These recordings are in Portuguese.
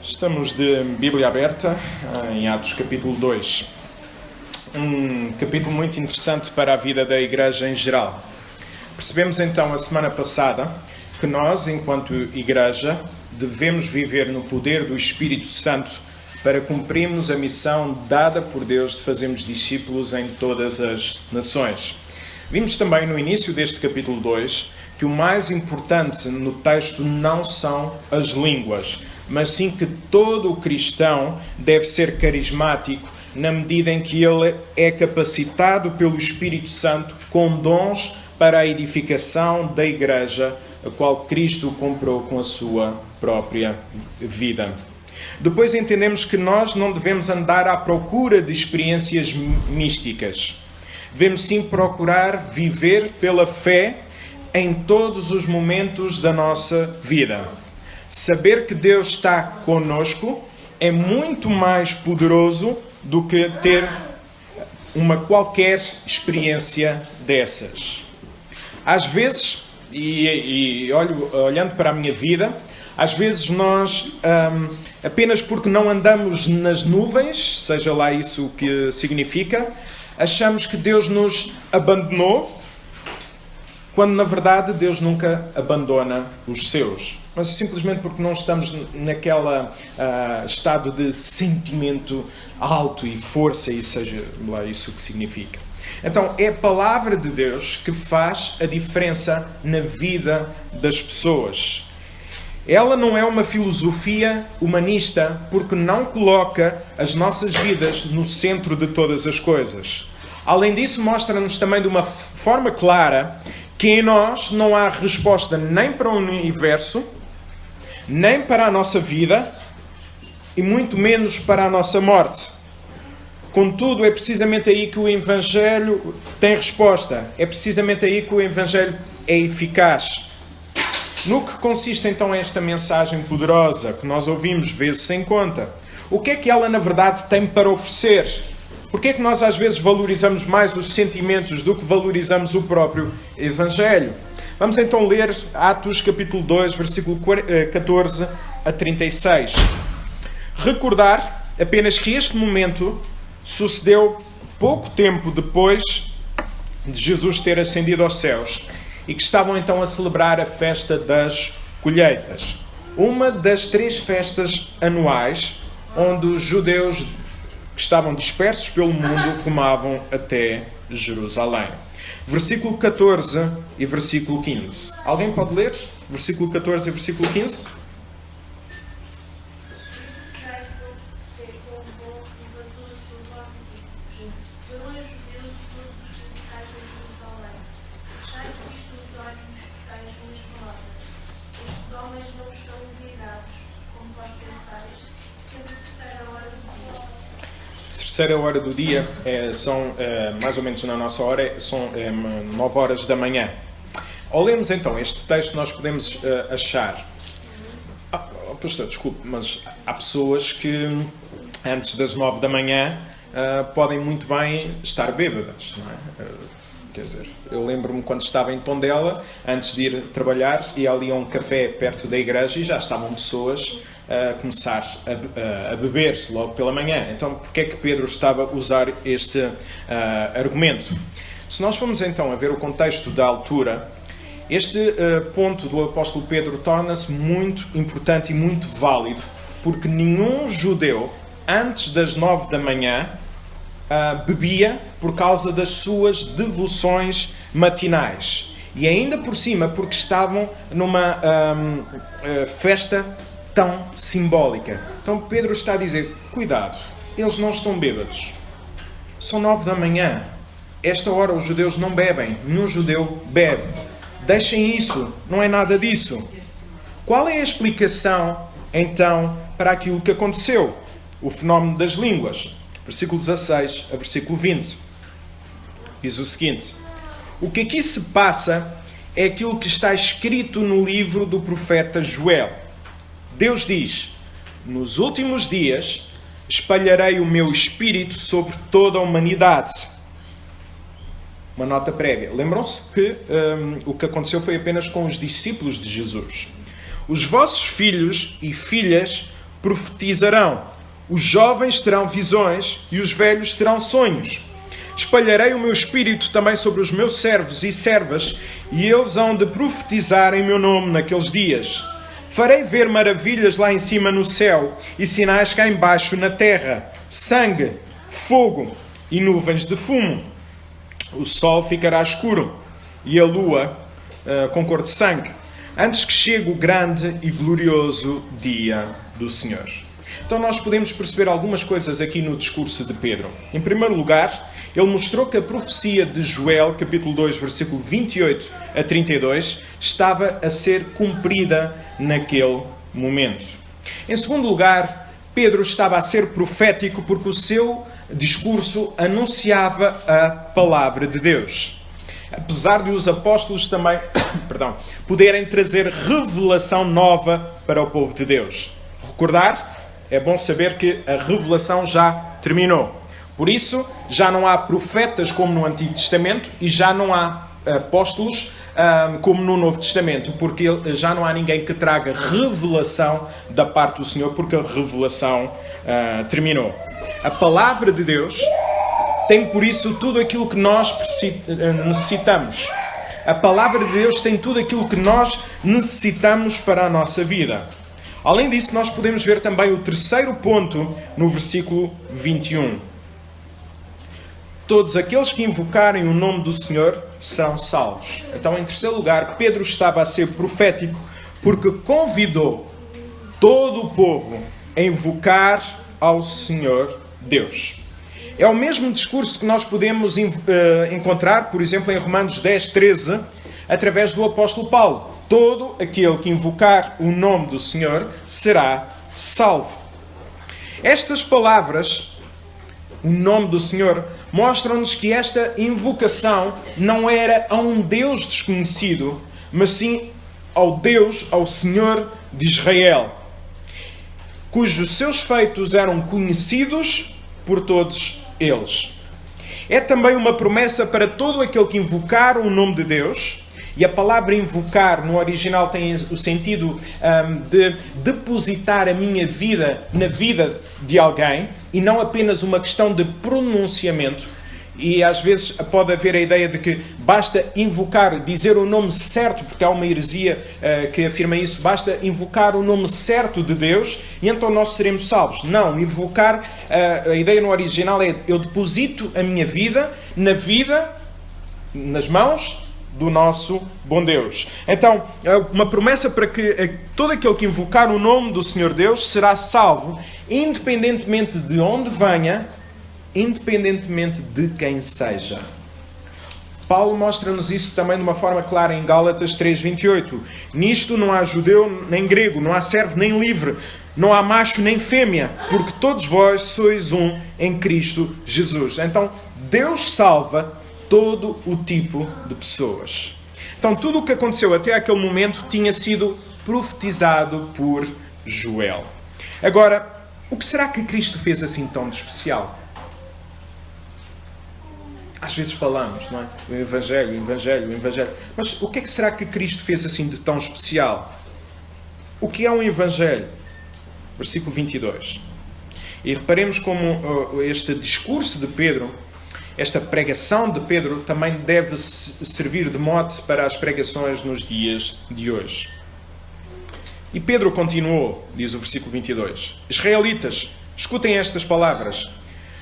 Estamos de Bíblia aberta em Atos capítulo 2. Um capítulo muito interessante para a vida da Igreja em geral. Percebemos então a semana passada que nós, enquanto Igreja, devemos viver no poder do Espírito Santo para cumprirmos a missão dada por Deus de fazermos discípulos em todas as nações. Vimos também no início deste capítulo 2 que o mais importante no texto não são as línguas, mas sim que todo o cristão deve ser carismático na medida em que ele é capacitado pelo Espírito Santo com dons para a edificação da Igreja, a qual Cristo comprou com a sua própria vida. Depois entendemos que nós não devemos andar à procura de experiências místicas. Devemos sim procurar viver pela fé em todos os momentos da nossa vida. Saber que Deus está conosco é muito mais poderoso do que ter uma qualquer experiência dessas. Às vezes, olhando para a minha vida, às vezes nós, apenas porque não andamos nas nuvens, seja lá isso o que significa, achamos que Deus nos abandonou, quando na verdade Deus nunca abandona os seus. Mas simplesmente porque não estamos naquele estado de sentimento alto e força, e seja lá isso o que significa. Então é a palavra de Deus que faz a diferença na vida das pessoas. Ela não é uma filosofia humanista porque não coloca as nossas vidas no centro de todas as coisas. Além disso, mostra-nos também de uma forma clara que em nós não há resposta nem para o universo, nem para a nossa vida e muito menos para a nossa morte. Contudo, é precisamente aí que o Evangelho tem resposta. É precisamente aí que o Evangelho é eficaz. No que consiste então esta mensagem poderosa que nós ouvimos vezes sem conta? O que é que ela na verdade tem para oferecer? Porquê é que nós às vezes valorizamos mais os sentimentos do que valorizamos o próprio Evangelho? Vamos então ler Atos capítulo 2, versículo 14 a 36. Recordar apenas que este momento sucedeu pouco tempo depois de Jesus ter ascendido aos céus e que estavam então a celebrar a festa das colheitas. Uma das 3 festas anuais onde os judeus que estavam dispersos pelo mundo rumavam até Jerusalém. Versículo 14 e versículo 15. Alguém pode ler? Versículo 14 e versículo 15. Terceira hora do dia, são mais ou menos na nossa hora, são 9 horas da manhã. Ao lermos então este texto, nós podemos achar... pastor, desculpe, mas há pessoas que antes das 9 da manhã podem muito bem estar bêbadas, não é? Quer dizer, eu lembro-me quando estava em Tondela, antes de ir trabalhar, ia ali a um café perto da igreja e já estavam pessoas a começar a beber logo pela manhã. Então, porquê é que Pedro estava a usar este argumento? Se nós formos então a ver o contexto da altura, este ponto do apóstolo Pedro torna-se muito importante e muito válido, porque nenhum judeu, antes das 9 da manhã, bebia por causa das suas devoções matinais. E ainda por cima, porque estavam numa festa tão simbólica. Então Pedro está a dizer, cuidado, eles não estão bêbados. São 9 da manhã. Esta hora os judeus não bebem. Nenhum judeu bebe. Deixem isso. Não é nada disso. Qual é a explicação, então, para aquilo que aconteceu? O fenómeno das línguas. Versículo 16 a versículo 20. Diz o seguinte. O que aqui se passa é aquilo que está escrito no livro do profeta Joel. Deus diz, nos últimos dias espalharei o meu Espírito sobre toda a humanidade. Uma nota prévia. Lembram-se que o que aconteceu foi apenas com os discípulos de Jesus. Os vossos filhos e filhas profetizarão, os jovens terão visões e os velhos terão sonhos. Espalharei o meu espírito também sobre os meus servos e servas, e eles hão de profetizar em meu nome naqueles dias. Farei ver maravilhas lá em cima no céu e sinais cá embaixo na terra, sangue, fogo e nuvens de fumo. O sol ficará escuro e a lua com cor de sangue, antes que chegue o grande e glorioso dia do Senhor. Então nós podemos perceber algumas coisas aqui no discurso de Pedro. Em primeiro lugar, ele mostrou que a profecia de Joel, capítulo 2, versículo 28 a 32, estava a ser cumprida naquele momento. Em segundo lugar, Pedro estava a ser profético porque o seu discurso anunciava a palavra de Deus. Apesar de os apóstolos também poderem trazer revelação nova para o povo de Deus. Recordar, é bom saber que a revelação já terminou. Por isso, já não há profetas como no Antigo Testamento e já não há apóstolos como no Novo Testamento, porque já não há ninguém que traga revelação da parte do Senhor, porque a revelação terminou. A palavra de Deus tem, por isso, tudo aquilo que nós necessitamos. A palavra de Deus tem tudo aquilo que nós necessitamos para a nossa vida. Além disso, nós podemos ver também o terceiro ponto no versículo 21. Todos aqueles que invocarem o nome do Senhor serão salvos. Então, em terceiro lugar, Pedro estava a ser profético porque convidou todo o povo a invocar ao Senhor Deus. É o mesmo discurso que nós podemos encontrar, por exemplo, em Romanos 10, 13, através do apóstolo Paulo. Todo aquele que invocar o nome do Senhor será salvo. Estas palavras, o nome do Senhor, mostram-nos que esta invocação não era a um Deus desconhecido, mas sim ao Deus, ao Senhor de Israel, cujos seus feitos eram conhecidos por todos eles. É também uma promessa para todo aquele que invocar o nome de Deus. E a palavra invocar no original tem o sentido de depositar a minha vida na vida de alguém e não apenas uma questão de pronunciamento. E às vezes pode haver a ideia de que basta invocar, dizer o nome certo, porque há uma heresia que afirma isso, basta invocar o nome certo de Deus e então nós seremos salvos. Não, invocar, a ideia no original é eu deposito a minha vida, nas mãos do nosso bom Deus. Então, uma promessa para que todo aquele que invocar o nome do Senhor Deus será salvo, independentemente de onde venha, independentemente de quem seja. Paulo mostra-nos isso também de uma forma clara em Gálatas 3:28. Nisto não há judeu nem grego, não há servo nem livre, não há macho nem fêmea, porque todos vós sois um em Cristo Jesus. Então, Deus salva todo o tipo de pessoas. Então, tudo o que aconteceu até aquele momento tinha sido profetizado por Joel. Agora, o que será que Cristo fez assim tão de especial? Às vezes falamos, não é? O Evangelho. Mas o que é que será que Cristo fez assim de tão especial? O que é um Evangelho? Versículo 22. E reparemos como este discurso de Pedro, esta pregação de Pedro, também deve servir de mote para as pregações nos dias de hoje. E Pedro continuou, diz o versículo 22. Israelitas, escutem estas palavras.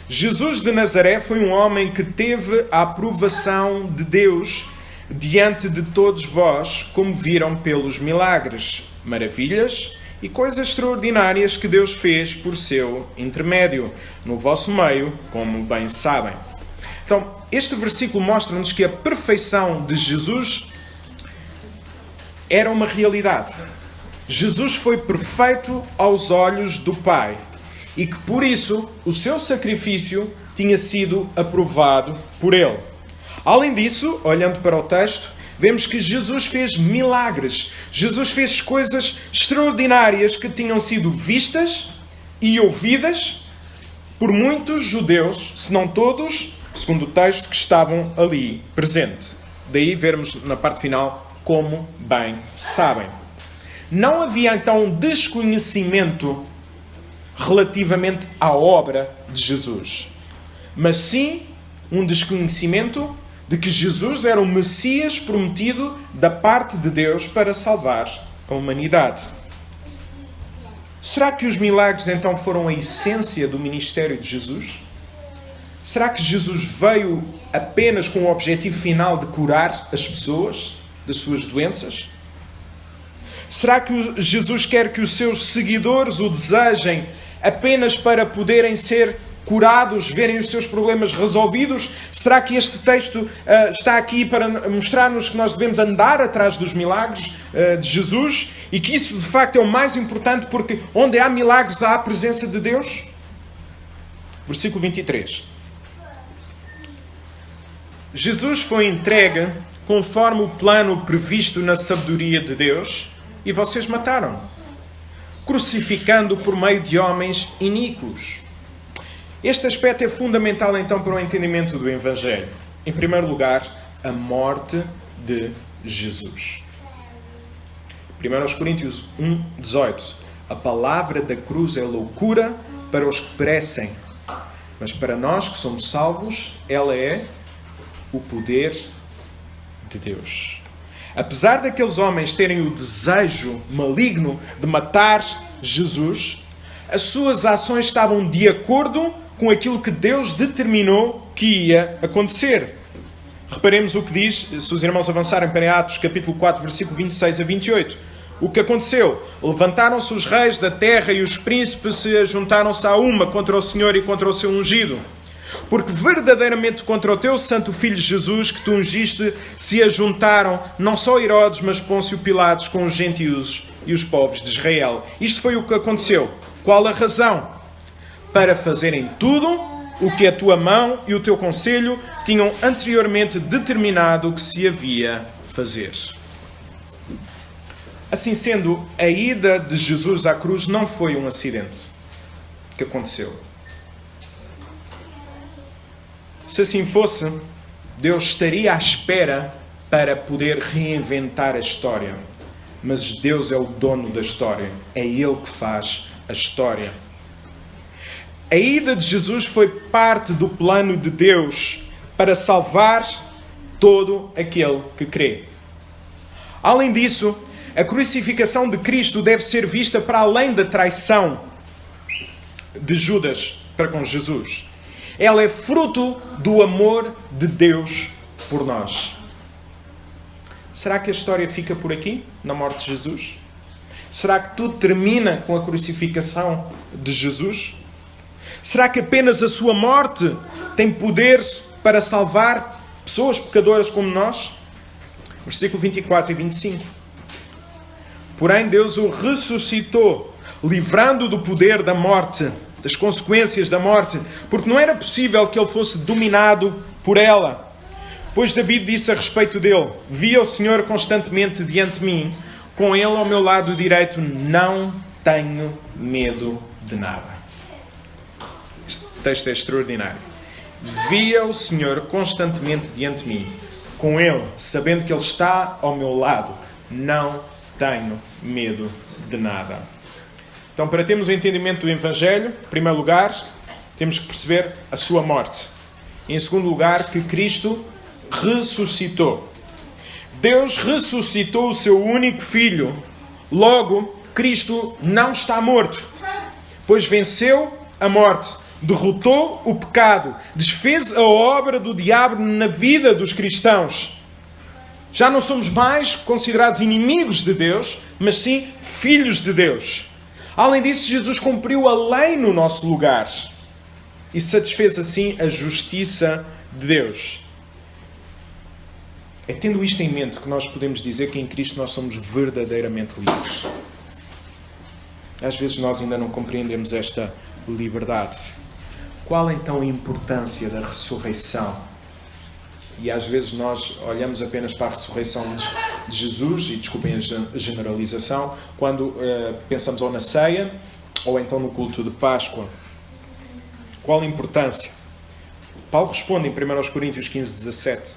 Jesus de Nazaré foi um homem que teve a aprovação de Deus diante de todos vós, como viram pelos milagres, maravilhas e coisas extraordinárias que Deus fez por seu intermédio, no vosso meio, como bem sabem. Então, este versículo mostra-nos que a perfeição de Jesus era uma realidade. Jesus foi perfeito aos olhos do Pai e que, por isso, o seu sacrifício tinha sido aprovado por Ele. Além disso, olhando para o texto, vemos que Jesus fez milagres. Jesus fez coisas extraordinárias que tinham sido vistas e ouvidas por muitos judeus, se não todos, segundo o texto, que estavam ali presentes. Daí vermos na parte final como bem sabem. Não havia então desconhecimento relativamente à obra de Jesus, mas sim um desconhecimento de que Jesus era o Messias prometido da parte de Deus para salvar a humanidade. Será que os milagres então foram a essência do ministério de Jesus? Será que Jesus veio apenas com o objetivo final de curar as pessoas das suas doenças? Será que Jesus quer que os seus seguidores o desejem apenas para poderem ser curados, verem os seus problemas resolvidos? Será que este texto está aqui para mostrar-nos que nós devemos andar atrás dos milagres de Jesus e que isso de facto é o mais importante, porque onde há milagres há a presença de Deus? Versículo 23. Jesus foi entregue conforme o plano previsto na sabedoria de Deus e vocês mataram, crucificando por meio de homens iníquos. Este aspecto é fundamental então para o entendimento do Evangelho. Em primeiro lugar, a morte de Jesus. 1 Coríntios 1:18. A palavra da cruz é loucura para os que perecem, mas para nós que somos salvos, ela é o poder de Deus. Apesar daqueles homens terem o desejo maligno de matar Jesus, as suas ações estavam de acordo com aquilo que Deus determinou que ia acontecer. Reparemos o que diz, se os irmãos avançarem para Atos capítulo 4, versículo 26 a 28. O que aconteceu? Levantaram-se os reis da terra e os príncipes se juntaram-se a uma contra o Senhor e contra o seu ungido. Porque verdadeiramente contra o teu santo filho Jesus, que tu ungiste, se ajuntaram não só Herodes, mas Pôncio Pilatos com os gentios e os povos de Israel. Isto foi o que aconteceu. Qual a razão? Para fazerem tudo o que a tua mão e o teu conselho tinham anteriormente determinado que se havia fazer. Assim sendo, a ida de Jesus à cruz não foi um acidente que aconteceu. Se assim fosse, Deus estaria à espera para poder reinventar a história. Mas Deus é o dono da história. É Ele que faz a história. A ida de Jesus foi parte do plano de Deus para salvar todo aquele que crê. Além disso, a crucificação de Cristo deve ser vista para além da traição de Judas para com Jesus. Ela é fruto do amor de Deus por nós. Será que a história fica por aqui, na morte de Jesus? Será que tudo termina com a crucificação de Jesus? Será que apenas a sua morte tem poder para salvar pessoas pecadoras como nós? Versículo 24 e 25. Porém, Deus o ressuscitou, livrando-o do poder da morte, das consequências da morte, porque não era possível que ele fosse dominado por ela. Pois David disse a respeito dele: via o Senhor constantemente diante de mim, com ele ao meu lado direito, não tenho medo de nada. Este texto é extraordinário. Via o Senhor constantemente diante de mim, com ele, sabendo que ele está ao meu lado, não tenho medo de nada. Então, para termos o entendimento do Evangelho, em primeiro lugar, temos que perceber a sua morte. Em segundo lugar, que Cristo ressuscitou. Deus ressuscitou o seu único Filho. Logo, Cristo não está morto, pois venceu a morte, derrotou o pecado, desfez a obra do diabo na vida dos cristãos. Já não somos mais considerados inimigos de Deus, mas sim filhos de Deus. Além disso, Jesus cumpriu a lei no nosso lugar e satisfez assim a justiça de Deus. É tendo isto em mente que nós podemos dizer que em Cristo nós somos verdadeiramente livres. Às vezes nós ainda não compreendemos esta liberdade. Qual então a importância da ressurreição? E às vezes nós olhamos apenas para a ressurreição de Jesus, e desculpem a generalização, quando pensamos ou na ceia, ou então no culto de Páscoa. Qual a importância? Paulo responde em 1 Coríntios 15:17.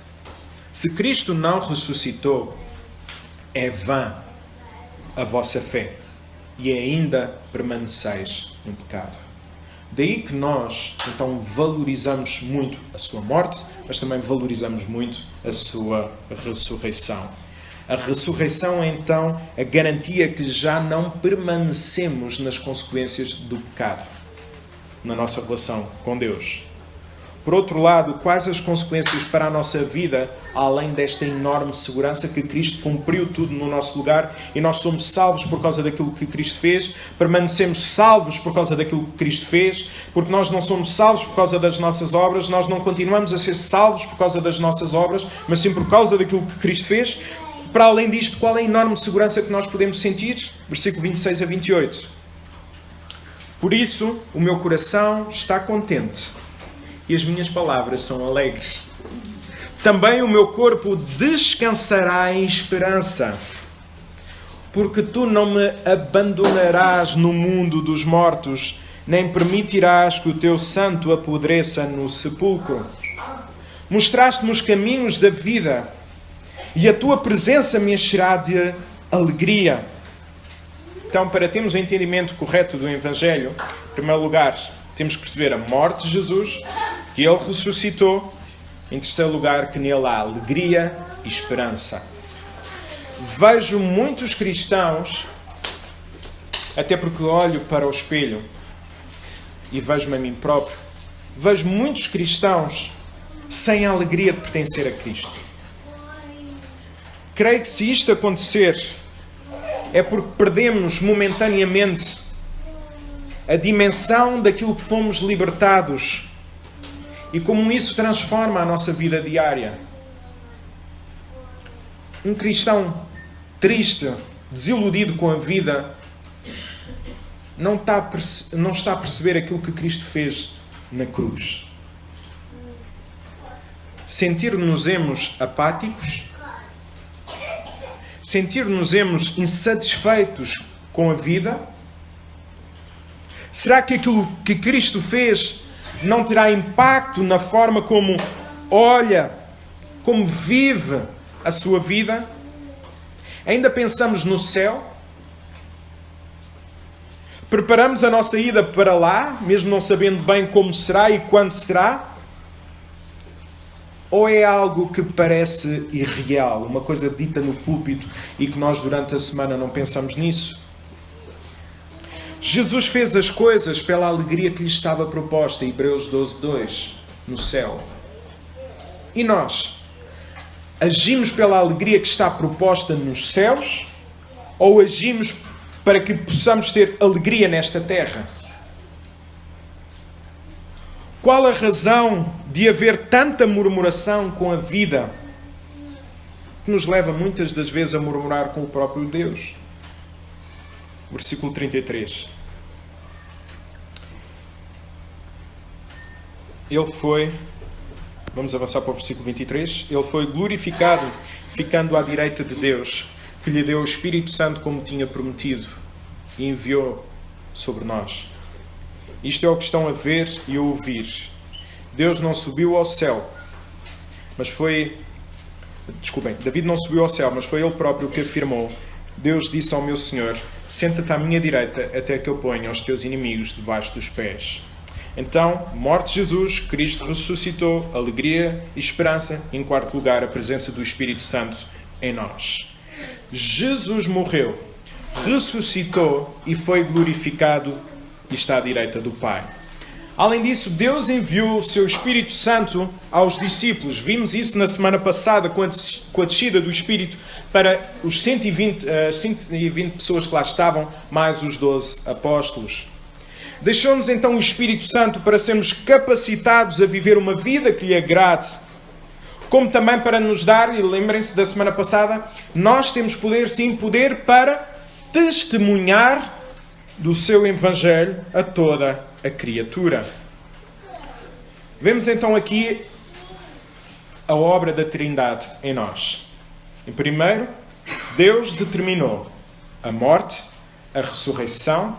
Se Cristo não ressuscitou, é vã a vossa fé. e ainda permaneceis no pecado. Daí que nós, então, valorizamos muito a sua morte, mas também valorizamos muito a sua ressurreição. A ressurreição é, então, a garantia que já não permanecemos nas consequências do pecado, na nossa relação com Deus. Por outro lado, quais as consequências para a nossa vida, além desta enorme segurança que Cristo cumpriu tudo no nosso lugar e nós somos salvos por causa daquilo que Cristo fez, permanecemos salvos por causa daquilo que Cristo fez, porque nós não somos salvos por causa das nossas obras, nós não continuamos a ser salvos por causa das nossas obras, mas sim por causa daquilo que Cristo fez. Para além disto, qual é a enorme segurança que nós podemos sentir? Versículo 26 a 28. Por isso, o meu coração está contente e as minhas palavras são alegres. Também o meu corpo descansará em esperança, porque tu não me abandonarás no mundo dos mortos, nem permitirás que o teu santo apodreça no sepulcro. Mostraste-me os caminhos da vida, e a tua presença me encherá de alegria. Então, para termos o entendimento correto do Evangelho, em primeiro lugar, temos que perceber a morte de Jesus, que Ele ressuscitou. Em terceiro lugar, que nele há alegria e esperança. Vejo muitos cristãos, até porque olho para o espelho e vejo-me a mim próprio, vejo muitos cristãos sem a alegria de pertencer a Cristo. Creio que se isto acontecer, é porque perdemos momentaneamente a dimensão daquilo que fomos libertados e como isso transforma a nossa vida diária. Um cristão triste, desiludido com a vida, não está a perceber aquilo que Cristo fez na cruz. Sentir-nos-emos apáticos, sentir-nos-emos insatisfeitos com a vida? Será que aquilo que Cristo fez não terá impacto na forma como olha, como vive a sua vida? Ainda pensamos no céu? Preparamos a nossa ida para lá, mesmo não sabendo bem como será e quando será? Ou é algo que parece irreal, uma coisa dita no púlpito e que nós durante a semana não pensamos nisso? Jesus fez as coisas pela alegria que lhe estava proposta, Hebreus 12:2, no céu. E nós? Agimos pela alegria que está proposta nos céus? Ou agimos para que possamos ter alegria nesta terra? Qual a razão de haver tanta murmuração com a vida que nos leva muitas das vezes a murmurar com o próprio Deus? Versículo 33. Ele foi, vamos avançar para o versículo 23, ele foi glorificado, ficando à direita de Deus, que lhe deu o Espírito Santo como tinha prometido e enviou sobre nós. Isto é o que estão a ver e a ouvir. Deus não subiu ao céu, mas foi... Desculpem, David não subiu ao céu, mas foi ele próprio que afirmou: Deus disse ao meu Senhor, senta-te à minha direita até que eu ponha os teus inimigos debaixo dos pés. Então, morte de Jesus, Cristo ressuscitou, alegria e esperança. Em quarto lugar, a presença do Espírito Santo em nós. Jesus morreu, ressuscitou e foi glorificado e está à direita do Pai. Além disso, Deus enviou o seu Espírito Santo aos discípulos. Vimos isso na semana passada com a descida do Espírito para os 120 pessoas que lá estavam, mais os 12 apóstolos. Deixou-nos então o Espírito Santo para sermos capacitados a viver uma vida que lhe agrade, como também para nos dar, e lembrem-se da semana passada, nós temos poder, sim, poder para testemunhar do seu Evangelho a toda a criatura. Vemos então aqui a obra da Trindade em nós. Em primeiro, Deus determinou a morte, a ressurreição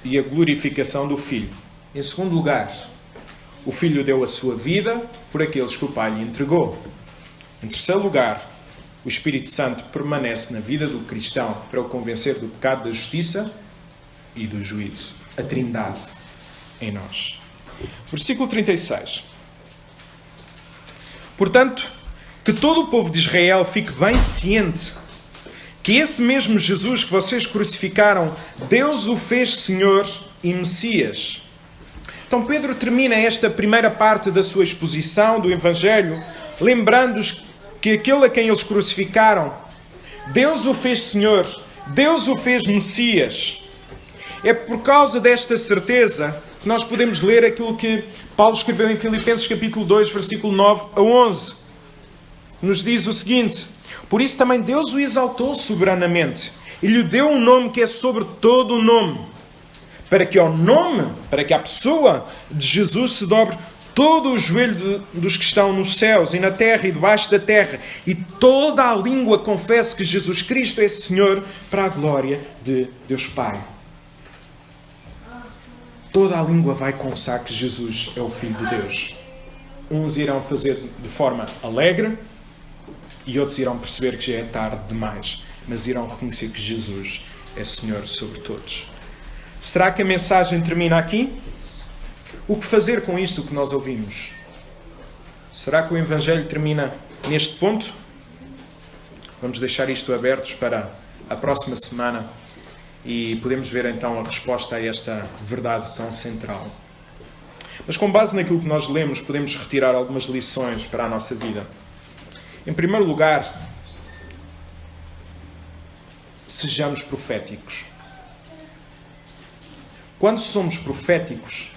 e a glorificação do Filho. Em segundo lugar, o Filho deu a sua vida por aqueles que o Pai lhe entregou. Em terceiro lugar, o Espírito Santo permanece na vida do cristão para o convencer do pecado, da justiça e do juízo. A Trindade em nós. Versículo 36. Portanto, que todo o povo de Israel fique bem ciente que esse mesmo Jesus que vocês crucificaram, Deus o fez Senhor e Messias. Então Pedro termina esta primeira parte da sua exposição do Evangelho, lembrando-os que aquele a quem eles crucificaram, Deus o fez Senhor, Deus o fez Messias. É por causa desta certeza que nós podemos ler aquilo que Paulo escreveu em Filipenses capítulo 2, versículo 9 a 11. Nos diz o seguinte: por isso também Deus o exaltou soberanamente e lhe deu um nome que é sobre todo o nome, para que à pessoa de Jesus se dobre todo o joelho dos que estão nos céus e na terra e debaixo da terra, e toda a língua confesse que Jesus Cristo é Senhor, para a glória de Deus Pai. Toda a língua vai confessar que Jesus é o Filho de Deus. Uns irão fazer de forma alegre e outros irão perceber que já é tarde demais, mas irão reconhecer que Jesus é Senhor sobre todos. Será que a mensagem termina aqui? O que fazer com isto que nós ouvimos? Será que o Evangelho termina neste ponto? Vamos deixar isto abertos para a próxima semana e podemos ver então a resposta a esta verdade tão central. Mas com base naquilo que nós lemos, podemos retirar algumas lições para a nossa vida. Em primeiro lugar, sejamos proféticos. Quando somos proféticos,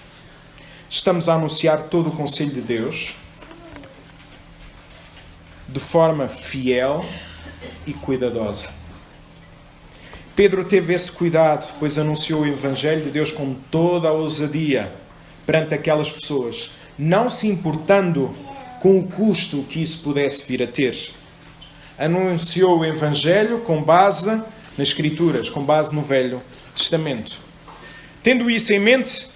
estamos a anunciar todo o conselho de Deus de forma fiel e cuidadosa. Pedro teve esse cuidado, pois anunciou o Evangelho de Deus com toda a ousadia perante aquelas pessoas, não se importando com o custo que isso pudesse vir a ter. Anunciou o Evangelho com base nas Escrituras, com base no Velho Testamento. Tendo isso em mente,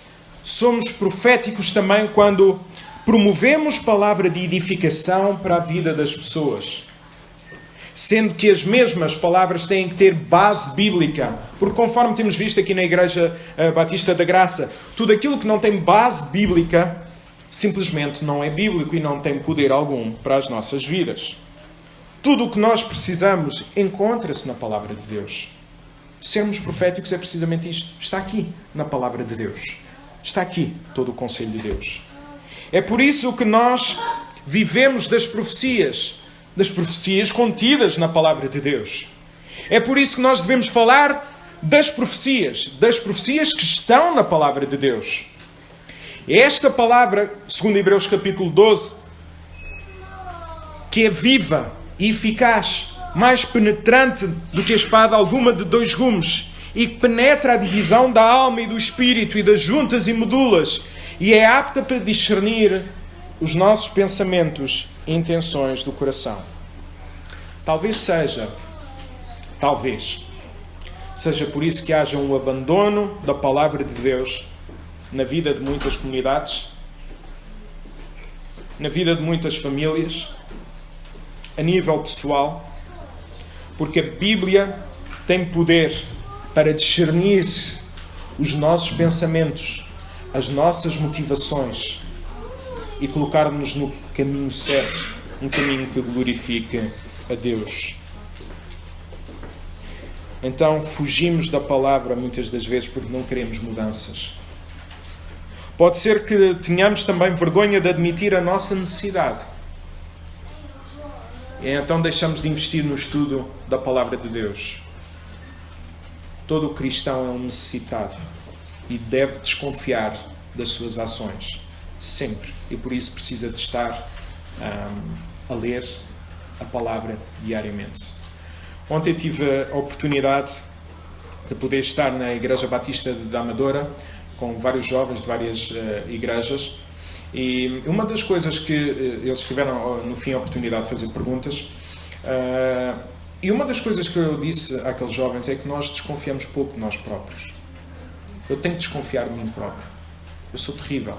somos proféticos também quando promovemos palavra de edificação para a vida das pessoas. Sendo que as mesmas palavras têm que ter base bíblica. Porque conforme temos visto aqui na Igreja Batista da Graça, tudo aquilo que não tem base bíblica simplesmente não é bíblico e não tem poder algum para as nossas vidas. Tudo o que nós precisamos encontra-se na Palavra de Deus. Sermos proféticos é precisamente isto. Está aqui na Palavra de Deus. Está aqui todo o conselho de Deus. É por isso que nós vivemos das profecias contidas na Palavra de Deus. É por isso que nós devemos falar das profecias que estão na Palavra de Deus. Esta palavra, segundo Hebreus capítulo 12, que é viva e eficaz, mais penetrante do que a espada alguma de 2 gumes, e que penetra a divisão da alma e do espírito e das juntas e medulas, e é apta para discernir os nossos pensamentos e intenções do coração. Talvez seja por isso que haja um abandono da palavra de Deus na vida de muitas comunidades, na vida de muitas famílias, a nível pessoal, porque a Bíblia tem poder para discernir os nossos pensamentos, as nossas motivações e colocar-nos no caminho certo, um caminho que glorifique a Deus. Então fugimos da palavra muitas das vezes porque não queremos mudanças. Pode ser que tenhamos também vergonha de admitir a nossa necessidade. E então deixamos de investir no estudo da palavra de Deus. Todo cristão é um necessitado e deve desconfiar das suas ações. Sempre. E por isso precisa de estar a ler a palavra diariamente. Ontem tive a oportunidade de poder estar na Igreja Batista da Amadora com vários jovens de várias igrejas, e uma das coisas que eles tiveram no fim a oportunidade de fazer perguntas, e uma das coisas que eu disse àqueles jovens é que nós desconfiamos pouco de nós próprios. Eu tenho que desconfiar de mim próprio. Eu sou terrível.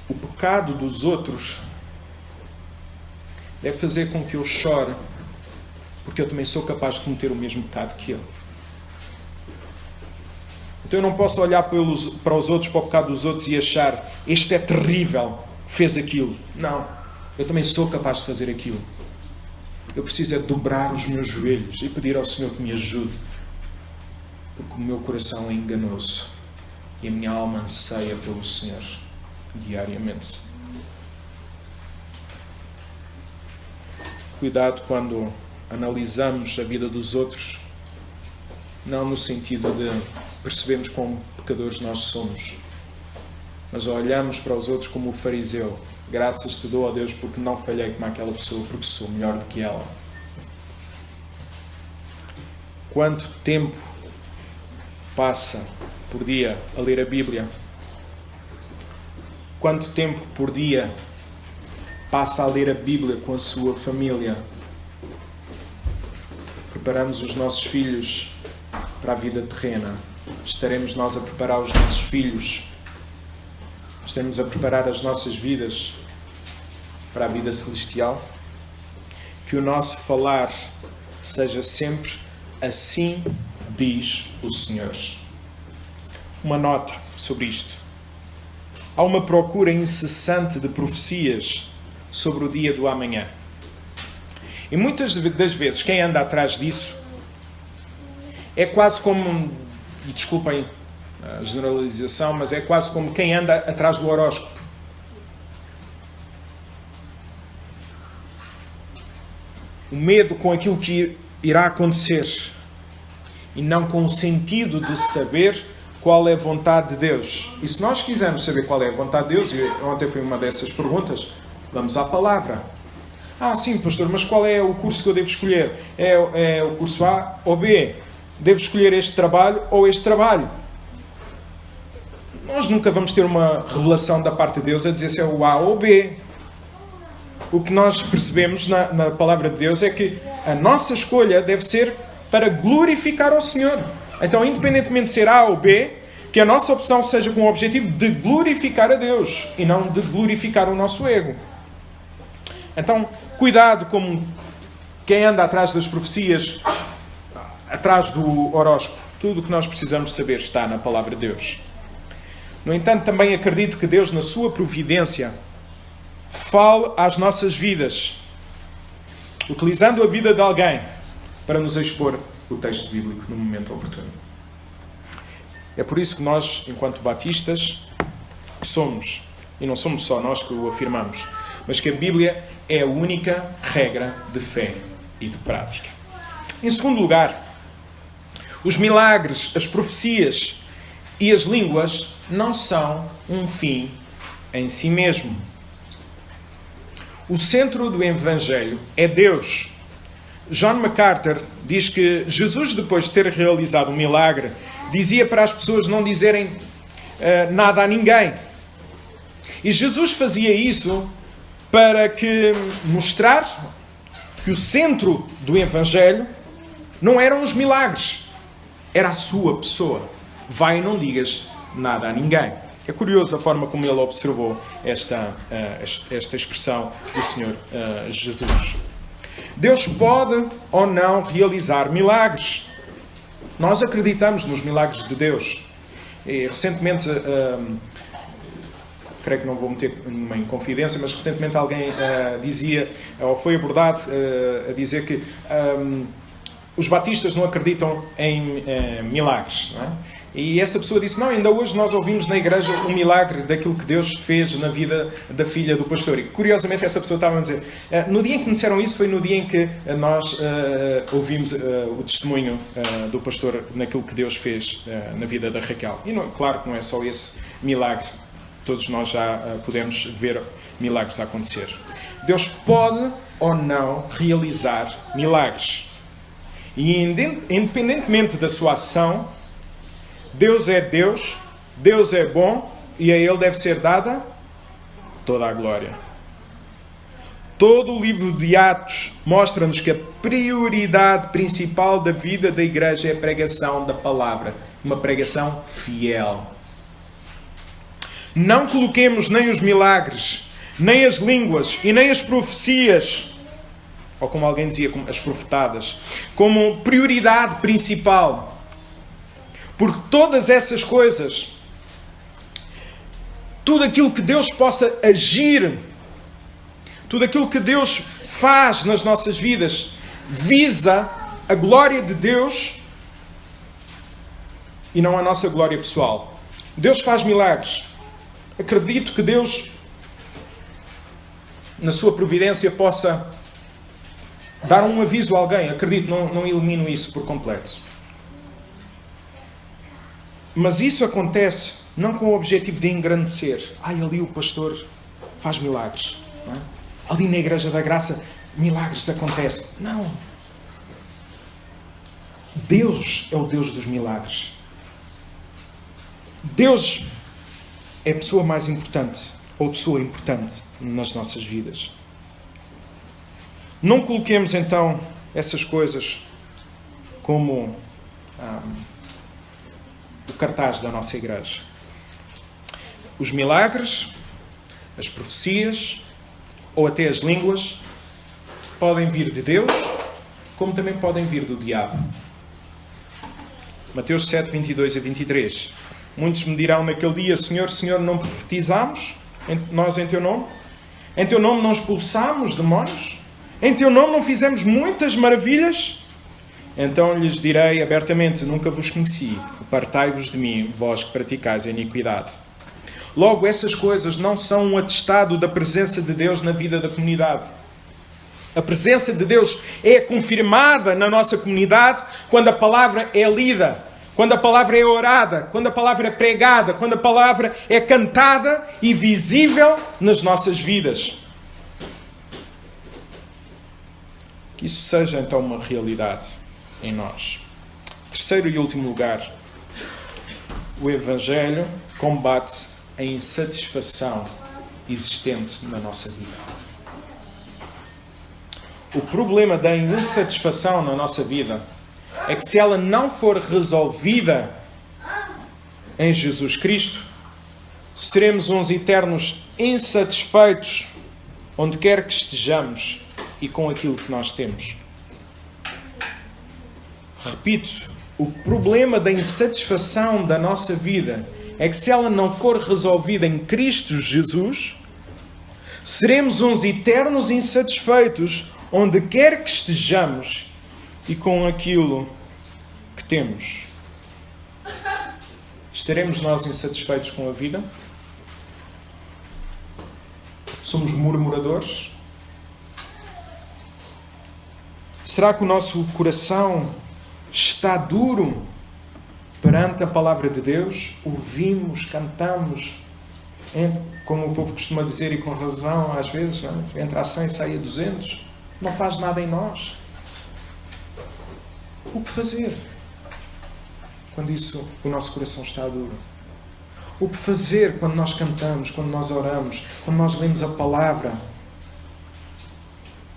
O pecado dos outros deve fazer com que eu chore porque eu também sou capaz de cometer o mesmo pecado que ele. Então eu não posso olhar para os outros, para o pecado dos outros e achar, este é terrível, fez aquilo. Não, eu também sou capaz de fazer aquilo. Eu preciso é dobrar os meus joelhos e pedir ao Senhor que me ajude, porque o meu coração é enganoso e a minha alma anseia pelo Senhor diariamente. Cuidado quando analisamos a vida dos outros, não no sentido de percebermos como pecadores nós somos, mas olhamos para os outros como o fariseu. Graças te dou, ó Deus, porque não falhei como aquela pessoa, porque sou melhor do que ela. Quanto tempo passa por dia a ler a Bíblia? Quanto tempo por dia passa a ler a Bíblia com a sua família? Preparamos os nossos filhos para a vida terrena. Estaremos nós a preparar os nossos filhos? Estaremos a preparar as nossas vidas para a vida celestial? Que o nosso falar seja sempre assim diz o Senhor. Uma nota sobre isto. Há uma procura incessante de profecias sobre o dia do amanhã. E muitas das vezes quem anda atrás disso é quase como, e desculpem a generalização, mas é quase como quem anda atrás do horóscopo. O medo com aquilo que irá acontecer e não com o sentido de saber qual é a vontade de Deus. E se nós quisermos saber qual é a vontade de Deus, e ontem foi uma dessas perguntas, vamos à palavra. Sim, pastor, mas qual é o curso que eu devo escolher? É o curso A ou B? Devo escolher este trabalho ou este trabalho? Nós nunca vamos ter uma revelação da parte de Deus a dizer se é o A ou o B. O que nós percebemos na palavra de Deus é que a nossa escolha deve ser para glorificar ao Senhor. Então, independentemente de ser A ou B, que a nossa opção seja com o objetivo de glorificar a Deus e não de glorificar o nosso ego. Então, cuidado como quem anda atrás das profecias, atrás do horóscopo. Tudo o que nós precisamos saber está na palavra de Deus. No entanto, também acredito que Deus, na sua providência, fale às nossas vidas, utilizando a vida de alguém para nos expor o texto bíblico no momento oportuno. É por isso que nós, enquanto batistas, somos, e não somos só nós que o afirmamos, mas que a Bíblia é a única regra de fé e de prática. Em segundo lugar, os milagres, as profecias e as línguas não são um fim em si mesmo. O centro do Evangelho é Deus. John MacArthur diz que Jesus, depois de ter realizado um milagre, dizia para as pessoas não dizerem nada a ninguém. E Jesus fazia isso para mostrar que o centro do Evangelho não eram os milagres, era a sua pessoa. Vai e não digas nada a ninguém. É curioso a forma como ele observou esta expressão do Senhor Jesus. Deus pode ou não realizar milagres. Nós acreditamos nos milagres de Deus. E recentemente, creio que não vou meter nenhuma inconfidência, mas recentemente alguém dizia, ou foi abordado a dizer que os batistas não acreditam em milagres, não é? E essa pessoa disse, não, ainda hoje nós ouvimos na igreja um milagre daquilo que Deus fez na vida da filha do pastor. E curiosamente essa pessoa estava a dizer, no dia em que me disseram isso foi no dia em que nós ouvimos o testemunho do pastor naquilo que Deus fez na vida da Raquel. E não, claro que não é só esse milagre. Todos nós já podemos ver milagres a acontecer. Deus pode ou não realizar milagres. E independentemente da sua ação, Deus é Deus, Deus é bom e a Ele deve ser dada toda a glória. Todo o livro de Atos mostra-nos que a prioridade principal da vida da igreja é a pregação da palavra, uma pregação fiel. Não coloquemos nem os milagres, nem as línguas e nem as profecias ou como alguém dizia, como as profetadas, como prioridade principal. Porque todas essas coisas, tudo aquilo que Deus possa agir, tudo aquilo que Deus faz nas nossas vidas, visa a glória de Deus e não a nossa glória pessoal. Deus faz milagres. Acredito que Deus, na sua providência, possa dar um aviso a alguém. Acredito, não elimino isso por completo. Mas isso acontece não com o objetivo de engrandecer. Ali o pastor faz milagres. Não é? Ali na Igreja da Graça, milagres acontecem. Não. Deus é o Deus dos milagres. Deus é a pessoa mais importante, ou a pessoa importante nas nossas vidas. Não coloquemos então essas coisas como o cartaz da nossa igreja. Os milagres, as profecias, ou até as línguas, podem vir de Deus, como também podem vir do diabo. Mateus 7, 22 a 23. Muitos me dirão naquele dia: Senhor, Senhor, não profetizámos nós em Teu nome? Em Teu nome não expulsámos demónios? Em Teu nome não fizemos muitas maravilhas? Então lhes direi abertamente: nunca vos conheci. Apartai-vos de mim, vós que praticais a iniquidade. Logo, essas coisas não são um atestado da presença de Deus na vida da comunidade. A presença de Deus é confirmada na nossa comunidade quando a palavra é lida, quando a palavra é orada, quando a palavra é pregada, quando a palavra é cantada e visível nas nossas vidas. Que isso seja então uma realidade em nós. Terceiro e último lugar, o Evangelho combate a insatisfação existente na nossa vida. O problema da insatisfação na nossa vida é que se ela não for resolvida em Jesus Cristo, seremos uns eternos insatisfeitos onde quer que estejamos e com aquilo que nós temos. Repito, o problema da insatisfação da nossa vida é que se ela não for resolvida em Cristo Jesus, seremos uns eternos insatisfeitos onde quer que estejamos e com aquilo que temos. Estaremos nós insatisfeitos com a vida? Somos murmuradores? Será que o nosso coração está duro perante a palavra de Deus? Ouvimos, cantamos, como o povo costuma dizer, e com razão às vezes, entra a 100 e sai a 200. Não faz nada em nós. O que fazer quando o nosso coração está duro? O que fazer quando nós cantamos, quando nós oramos, quando nós lemos a palavra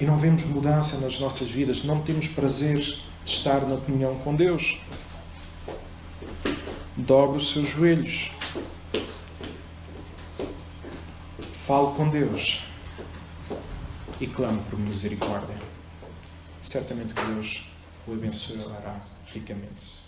e não vemos mudança nas nossas vidas, não temos prazer de estar na comunhão com Deus? Dobre os seus joelhos. Fale com Deus e clame por misericórdia. Certamente que Deus o abençoará ricamente.